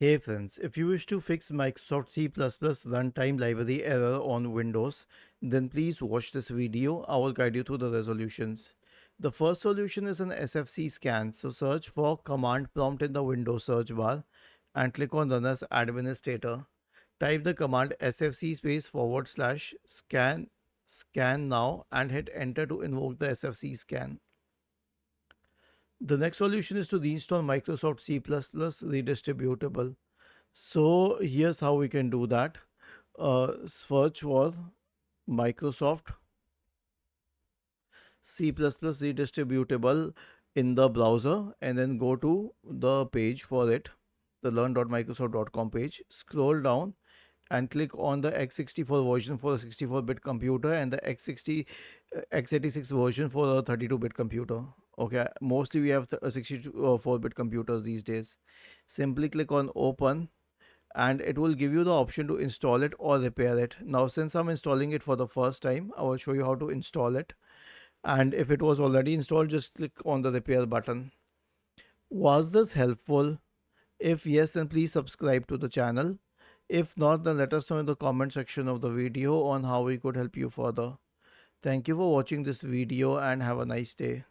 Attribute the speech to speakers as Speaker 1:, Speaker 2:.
Speaker 1: Hey friends, if you wish to fix Microsoft C++ runtime library error on Windows, then please watch this video. I will guide you through the resolutions. The first solution is an SFC scan. So search for command prompt in the Windows search bar and click on Run as Administrator. Type the command sfc space forward slash scan now and hit enter to invoke the SFC scan. The next solution is to reinstall Microsoft C++ redistributable. So here's how we can do that. Search for Microsoft C++ redistributable in the browser and then go to the page for it, the learn.microsoft.com page. Scroll down and click on the x64 version for a 64-bit computer and the x86 version for a 32-bit computer. Okay, mostly we have 64-bit computers these days. Simply click on open and it will give you the option to install it or repair it. Now since I'm installing it for the first time, I will show you how to install it, and if it was already installed, just click on the repair button. Was this helpful? If yes, then please subscribe to the channel. If not, then let us know in the comment section of the video on how we could help you further. Thank you for watching this video and have a nice day.